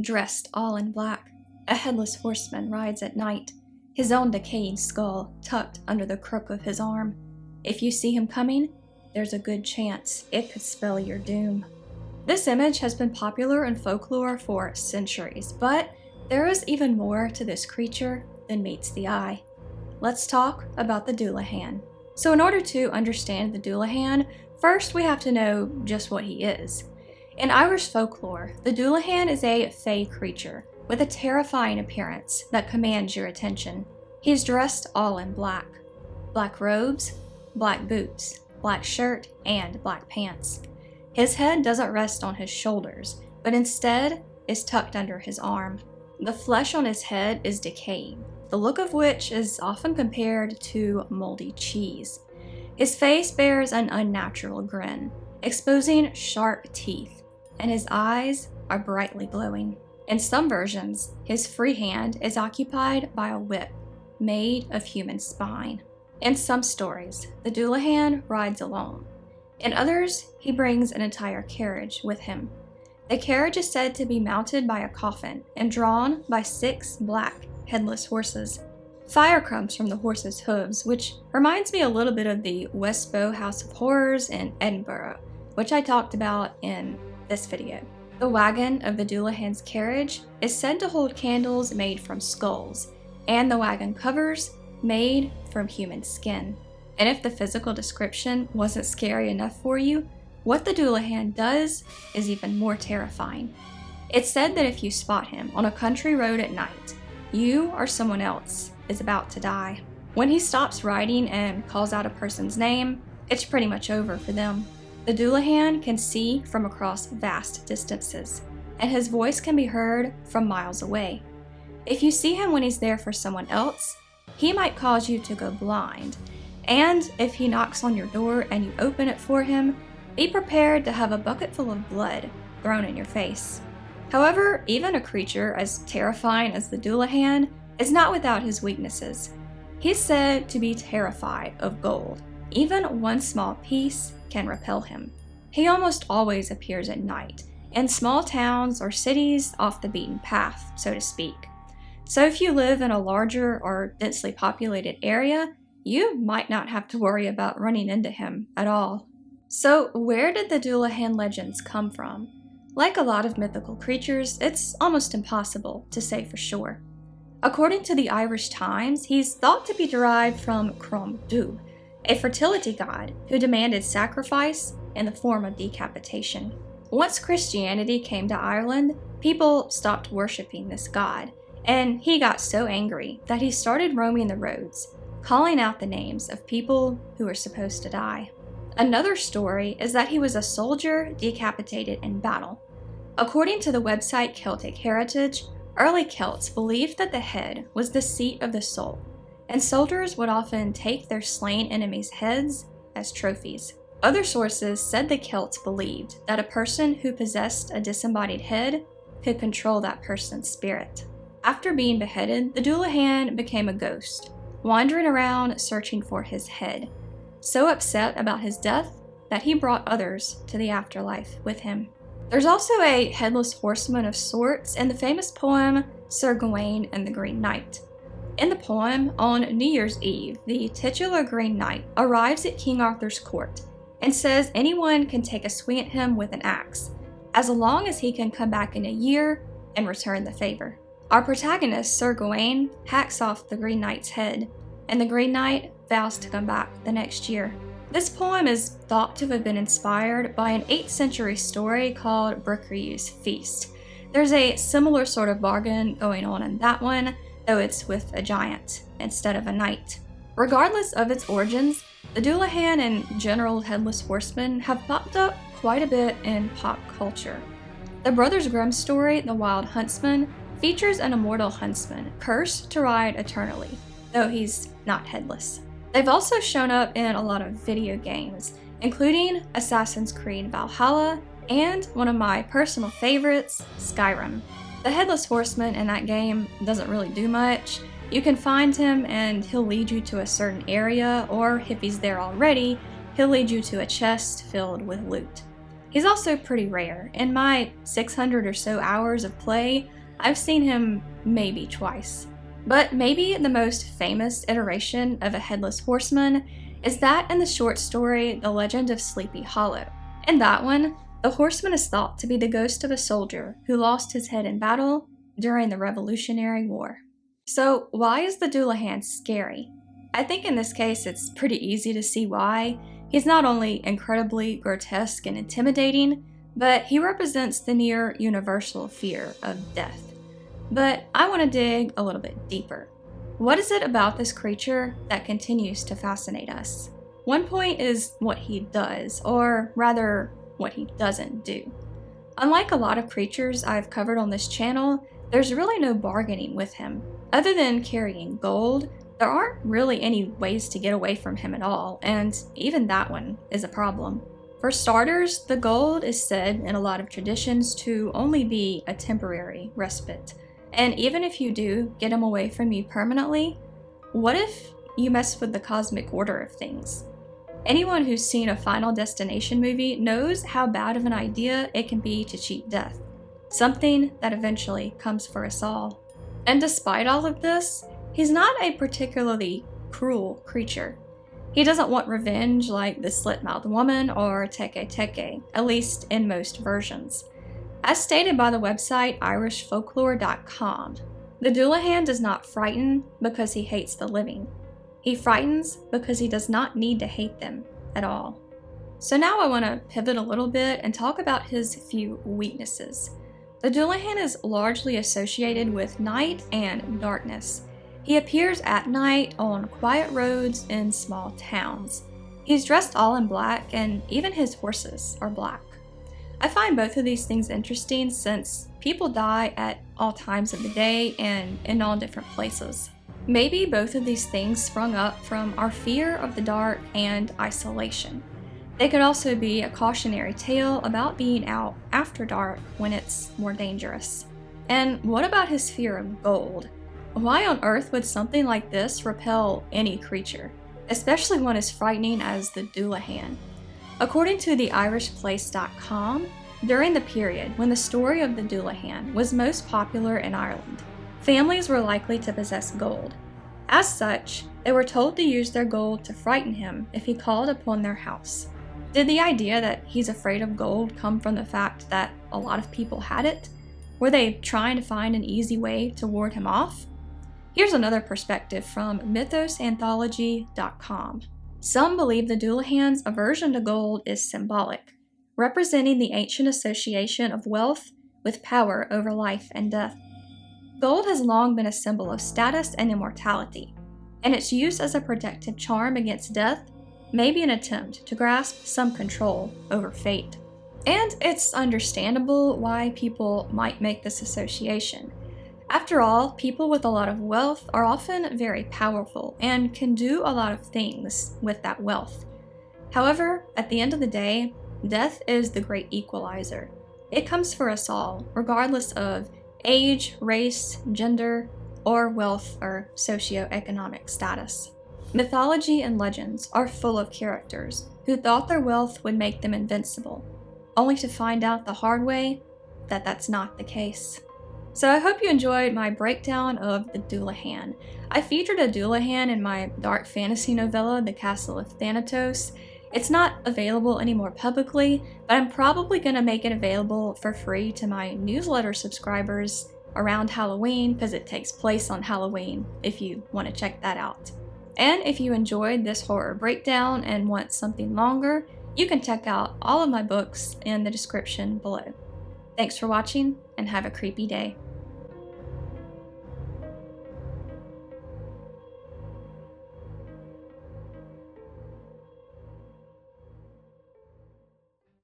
dressed all in black, a headless horseman rides at night, his own decaying skull tucked under the crook of his arm. If you see him coming, there's a good chance it could spell your doom. This image has been popular in folklore for centuries, but there is even more to this creature than meets the eye. Let's talk about the dullahan. So in order to understand the dullahan, first we have to know just what he is. In Irish folklore, the dullahan is a fey creature with a terrifying appearance that commands your attention. He's dressed all in black. Black robes, black boots, black shirt, and black pants. His head doesn't rest on his shoulders, but instead is tucked under his arm. The flesh on his head is decaying, the look of which is often compared to moldy cheese. His face bears an unnatural grin, exposing sharp teeth, and his eyes are brightly glowing. In some versions, his free hand is occupied by a whip made of human spine. In some stories, the dullahan rides alone. In others, he brings an entire carriage with him. The carriage is said to be mounted by a coffin and drawn by 6 black, headless horses. Fire comes from the horses' hooves, which reminds me a little bit of the Westbow House of Horrors in Edinburgh, which I talked about in this video. The wagon of the dullahan's carriage is said to hold candles made from skulls, and the wagon covers made from human skin. And if the physical description wasn't scary enough for you, what the dullahan does is even more terrifying. It's said that if you spot him on a country road at night, you or someone else is about to die. When he stops riding and calls out a person's name, it's pretty much over for them. The dullahan can see from across vast distances, and his voice can be heard from miles away. If you see him when he's there for someone else, he might cause you to go blind, and if he knocks on your door and you open it for him, be prepared to have a bucket full of blood thrown in your face. However, even a creature as terrifying as the dullahan is not without his weaknesses. He's said to be terrified of gold. Even one small piece can repel him. He almost always appears at night, in small towns or cities off the beaten path, so to speak. So if you live in a larger or densely populated area, you might not have to worry about running into him at all. So where did the dullahan legends come from? Like a lot of mythical creatures, it's almost impossible to say for sure. According to the Irish Times, he's thought to be derived from Crom Dubh, a fertility god who demanded sacrifice in the form of decapitation. Once Christianity came to Ireland, people stopped worshipping this god, and he got so angry that he started roaming the roads, calling out the names of people who were supposed to die. Another story is that he was a soldier decapitated in battle. According to the website Celtic Heritage, early Celts believed that the head was the seat of the soul, and soldiers would often take their slain enemies' heads as trophies. Other sources said the Celts believed that a person who possessed a disembodied head could control that person's spirit. After being beheaded, the dullahan became a ghost, wandering around searching for his head, so upset about his death that he brought others to the afterlife with him. There's also a headless horseman of sorts in the famous poem Sir Gawain and the Green Knight. In the poem, on New Year's Eve, the titular Green Knight arrives at King Arthur's court and says anyone can take a swing at him with an axe, as long as he can come back in a year and return the favor. Our protagonist, Sir Gawain, hacks off the Green Knight's head, and the Green Knight vows to come back the next year. This poem is thought to have been inspired by an 8th century story called Bricriu's Feast. There's a similar sort of bargain going on in that one, though it's with a giant instead of a knight. Regardless of its origins, the dullahan and general headless horsemen have popped up quite a bit in pop culture. The Brothers Grimm story, The Wild Huntsman, features an immortal huntsman cursed to ride eternally, though he's not headless. They've also shown up in a lot of video games, including Assassin's Creed Valhalla and one of my personal favorites, Skyrim. The headless horseman in that game doesn't really do much. You can find him and he'll lead you to a certain area, or if he's there already, he'll lead you to a chest filled with loot. He's also pretty rare. In my 600 or so hours of play, I've seen him maybe twice. But maybe the most famous iteration of a headless horseman is that in the short story The Legend of Sleepy Hollow. In that one, the horseman is thought to be the ghost of a soldier who lost his head in battle during the Revolutionary War. So why is the dullahan scary? I think in this case it's pretty easy to see why. He's not only incredibly grotesque and intimidating, but he represents the near universal fear of death. But I want to dig a little bit deeper. What is it about this creature that continues to fascinate us? One point is what he does, or rather, what he doesn't do. Unlike a lot of creatures I've covered on this channel, there's really no bargaining with him. Other than carrying gold, there aren't really any ways to get away from him at all, and even that one is a problem. For starters, the gold is said in a lot of traditions to only be a temporary respite. And even if you do get him away from you permanently, what if you mess with the cosmic order of things? Anyone who's seen a Final Destination movie knows how bad of an idea it can be to cheat death, something that eventually comes for us all. And despite all of this, he's not a particularly cruel creature. He doesn't want revenge like the slit-mouthed woman or Teke Teke, at least in most versions. As stated by the website irishfolklore.com, the dullahan does not frighten because he hates the living. He frightens because he does not need to hate them at all. So now I want to pivot a little bit and talk about his few weaknesses. The dullahan is largely associated with night and darkness. He appears at night on quiet roads in small towns. He's dressed all in black, and even his horses are black. I find both of these things interesting since people die at all times of the day and in all different places. Maybe both of these things sprung up from our fear of the dark and isolation. They could also be a cautionary tale about being out after dark when it's more dangerous. And what about his fear of gold? Why on earth would something like this repel any creature, especially one as frightening as the dullahan? According to the irishplace.com, during the period when the story of the dullahan was most popular in Ireland, families were likely to possess gold. As such, they were told to use their gold to frighten him if he called upon their house. Did the idea that he's afraid of gold come from the fact that a lot of people had it? Were they trying to find an easy way to ward him off? Here's another perspective from mythosanthology.com. Some believe the dullahan's aversion to gold is symbolic, representing the ancient association of wealth with power over life and death. Gold has long been a symbol of status and immortality, and its use as a protective charm against death may be an attempt to grasp some control over fate. And it's understandable why people might make this association. After all, people with a lot of wealth are often very powerful and can do a lot of things with that wealth. However, at the end of the day, death is the great equalizer. It comes for us all, regardless of age, race, gender, or wealth or socioeconomic status. Mythology and legends are full of characters who thought their wealth would make them invincible, only to find out the hard way that that's not the case. So I hope you enjoyed my breakdown of the dullahan. I featured a dullahan in my dark fantasy novella, The Castle of Thanatos. It's not available anymore publicly, but I'm probably going to make it available for free to my newsletter subscribers around Halloween because it takes place on Halloween if you want to check that out. And if you enjoyed this horror breakdown and want something longer, you can check out all of my books in the description below. Thanks for watching and have a creepy day.